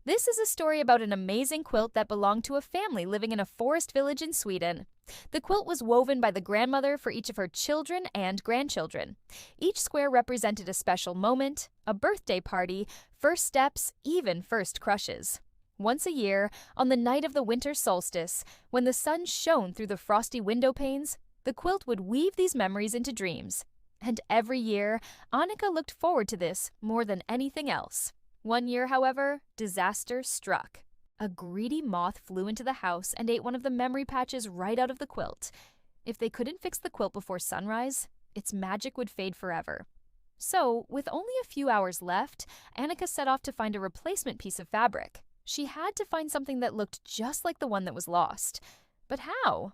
This is a story about an amazing quilt that belonged to a family living in a forest village in Sweden. The quilt was woven by the grandmother for each of her children and grandchildren. Each square represented a special moment, a birthday party, first steps, even first crushes. Once a year, on the night of the winter solstice, when the sun shone through the frosty window panes, the quilt would weave these memories into dreams. And every year, Annika looked forward to this more than anything else. One year, however, disaster struck. A greedy moth flew into the house and ate one of the memory patches right out of the quilt. If they couldn't fix the quilt before sunrise, its magic would fade forever. So, with only a few hours left, Annika set off to find a replacement piece of fabric. She had to find something that looked just like the one that was lost. But how?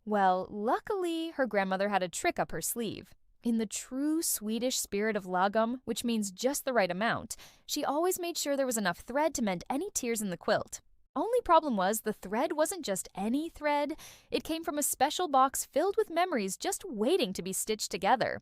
Well, luckily, her grandmother had a trick up her sleeve. In the true Swedish spirit of lagom, which means just the right amount, she always made sure there was enough thread to mend any tears in the quilt. Only problem was the thread wasn't just any thread. It came from a special box filled with memories just waiting to be stitched together.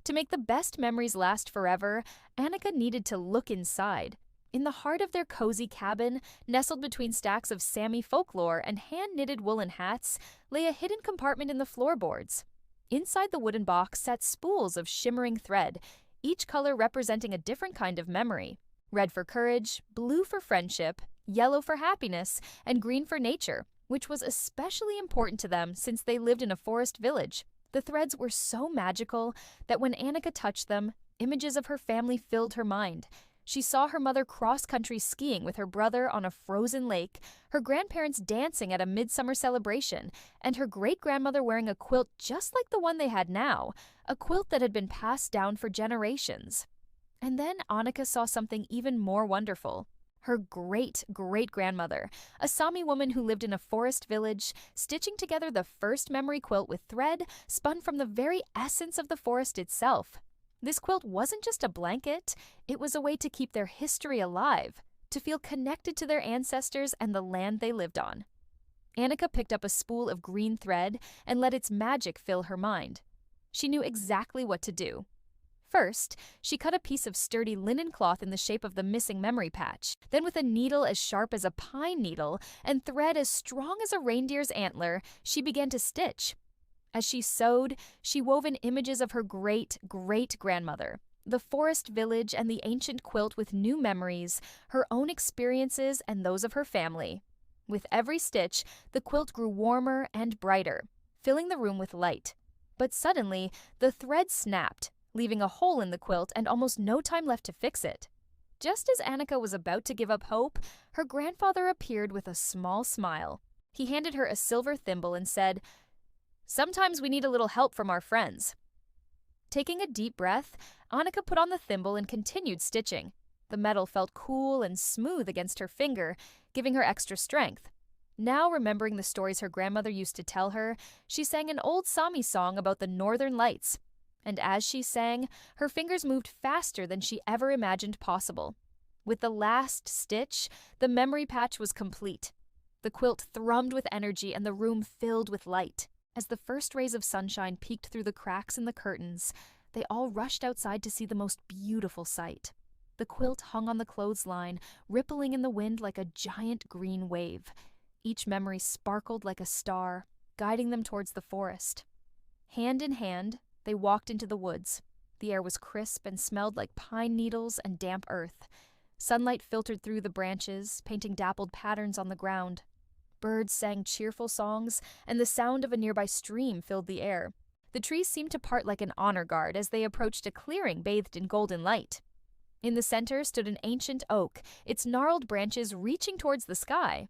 To make the best memories last forever, Annika needed to look inside. In the heart of their cozy cabin, nestled between stacks of Sami folklore and hand-knitted woolen hats, lay a hidden compartment in the floorboards. Inside the wooden box sat spools of shimmering thread, each color representing a different kind of memory. Red for courage, blue for friendship, yellow for happiness, and green for nature, which was especially important to them since they lived in a forest village. The threads were so magical that when Annika touched them, images of her family filled her mind. She saw her mother cross-country skiing with her brother on a frozen lake, her grandparents dancing at a midsummer celebration, and her great-grandmother wearing a quilt just like the one they had now, a quilt that had been passed down for generations. And then Annika saw something even more wonderful. Her great-great-grandmother, a Sami woman who lived in a forest village, stitching together the first memory quilt with thread spun from the very essence of the forest itself. This quilt wasn't just a blanket, it was a way to keep their history alive, to feel connected to their ancestors and the land they lived on. Annika picked up a spool of green thread and let its magic fill her mind. She knew exactly what to do. First, she cut a piece of sturdy linen cloth in the shape of the missing memory patch. Then with a needle as sharp as a pine needle and thread as strong as a reindeer's antler, she began to stitch. As she sewed, she wove in images of her great-great-grandmother, the forest village and the ancient quilt with new memories, her own experiences and those of her family. With every stitch, the quilt grew warmer and brighter, filling the room with light. But suddenly, the thread snapped, leaving a hole in the quilt and almost no time left to fix it. Just as Annika was about to give up hope, her grandfather appeared with a small smile. He handed her a silver thimble and said, "Sometimes we need a little help from our friends." Taking a deep breath, Annika put on the thimble and continued stitching. The metal felt cool and smooth against her finger, giving her extra strength. Now, remembering the stories her grandmother used to tell her, she sang an old Sami song about the northern lights. And as she sang, her fingers moved faster than she ever imagined possible. With the last stitch, the memory patch was complete. The quilt thrummed with energy and the room filled with light. As the first rays of sunshine peeked through the cracks in the curtains, they all rushed outside to see the most beautiful sight. The quilt hung on the clothesline, rippling in the wind like a giant green wave. Each memory sparkled like a star, guiding them towards the forest. Hand in hand, they walked into the woods. The air was crisp and smelled like pine needles and damp earth. Sunlight filtered through the branches, painting dappled patterns on the ground. Birds sang cheerful songs, and the sound of a nearby stream filled the air. The trees seemed to part like an honor guard as they approached a clearing bathed in golden light. In the center stood an ancient oak, its gnarled branches reaching towards the sky.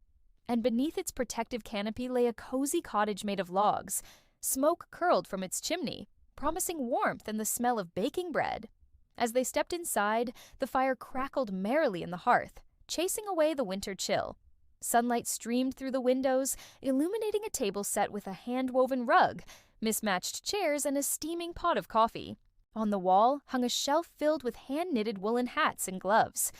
And beneath its protective canopy lay a cozy cottage made of logs. Smoke curled from its chimney, promising warmth and the smell of baking bread. As they stepped inside, the fire crackled merrily in the hearth, chasing away the winter chill. Sunlight streamed through the windows, illuminating a table set with a hand-woven rug, mismatched chairs, and a steaming pot of coffee. On the wall hung a shelf filled with hand-knitted woolen hats and gloves.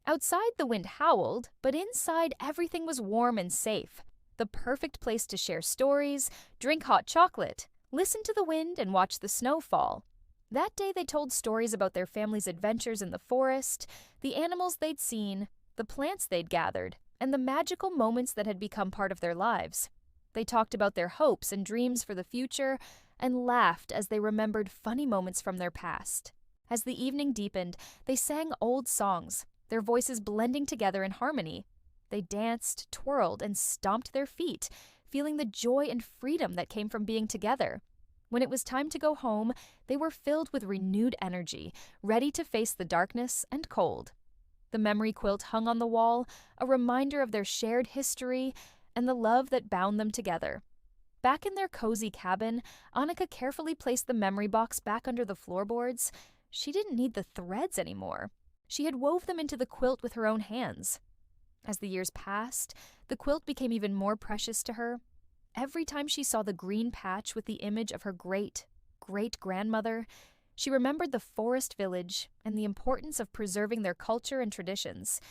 Outside, the wind howled, but inside everything was warm and safe. The perfect place to share stories, drink hot chocolate, listen to the wind, and watch the snow fall. That day they told stories about their family's adventures in the forest, the animals they'd seen, the plants they'd gathered, and the magical moments that had become part of their lives. They talked about their hopes and dreams for the future and laughed as they remembered funny moments from their past. As the evening deepened, they sang old songs, their voices blending together in harmony. They danced, twirled, and stomped their feet, feeling the joy and freedom that came from being together. When it was time to go home, they were filled with renewed energy, ready to face the darkness and cold. The memory quilt hung on the wall, a reminder of their shared history and the love that bound them together. Back in their cozy cabin, Annika carefully placed the memory box back under the floorboards. She didn't need the threads anymore. She had wove them into the quilt with her own hands. As the years passed, the quilt became even more precious to her. Every time she saw the green patch with the image of her great-great-grandmother, she remembered the forest village and the importance of preserving their culture and traditions.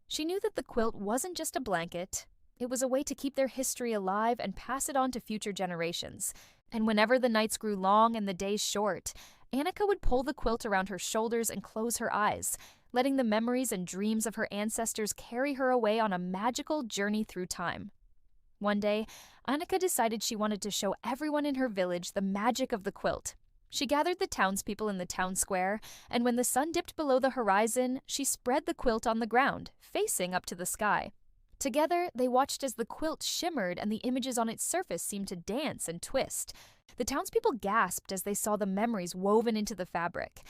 She knew that the quilt wasn't just a blanket. It was a way to keep their history alive and pass it on to future generations. And whenever the nights grew long and the days short, Annika would pull the quilt around her shoulders and close her eyes, letting the memories and dreams of her ancestors carry her away on a magical journey through time. One day, Annika decided she wanted to show everyone in her village the magic of the quilt. She gathered the townspeople in the town square, and when the sun dipped below the horizon, she spread the quilt on the ground, facing up to the sky. Together, they watched as the quilt shimmered and the images on its surface seemed to dance and twist. The townspeople gasped as they saw the memories woven into the fabric.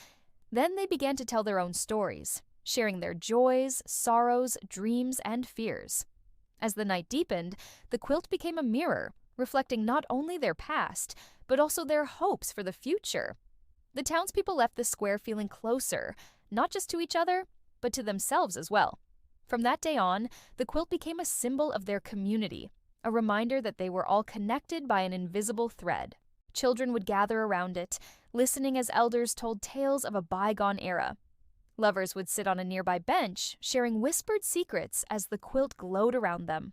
Then they began to tell their own stories, sharing their joys, sorrows, dreams, and fears. As the night deepened, the quilt became a mirror, reflecting not only their past, but also their hopes for the future. The townspeople left the square feeling closer, not just to each other, but to themselves as well. From that day on, the quilt became a symbol of their community, a reminder that they were all connected by an invisible thread. Children would gather around it, listening as elders told tales of a bygone era. Lovers would sit on a nearby bench, sharing whispered secrets as the quilt glowed around them.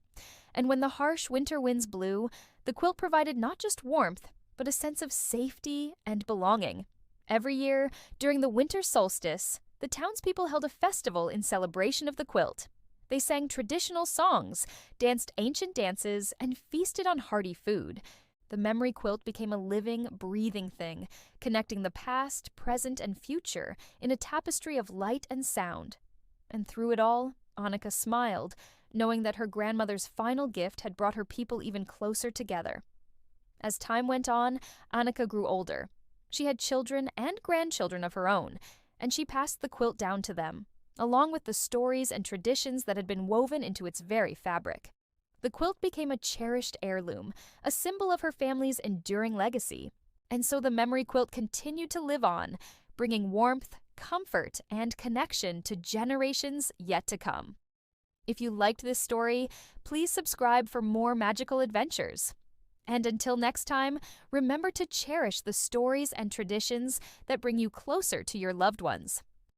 And when the harsh winter winds blew, the quilt provided not just warmth, but a sense of safety and belonging. Every year, during the winter solstice, the townspeople held a festival in celebration of the quilt. They sang traditional songs, danced ancient dances, and feasted on hearty food. The memory quilt became a living, breathing thing, connecting the past, present, and future in a tapestry of light and sound. And through it all, Annika smiled, knowing that her grandmother's final gift had brought her people even closer together. As time went on, Annika grew older. She had children and grandchildren of her own, and she passed the quilt down to them, along with the stories and traditions that had been woven into its very fabric. The quilt became a cherished heirloom, a symbol of her family's enduring legacy. And so the memory quilt continued to live on, bringing warmth, comfort, and connection to generations yet to come. If you liked this story, please subscribe for more magical adventures. And until next time, remember to cherish the stories and traditions that bring you closer to your loved ones.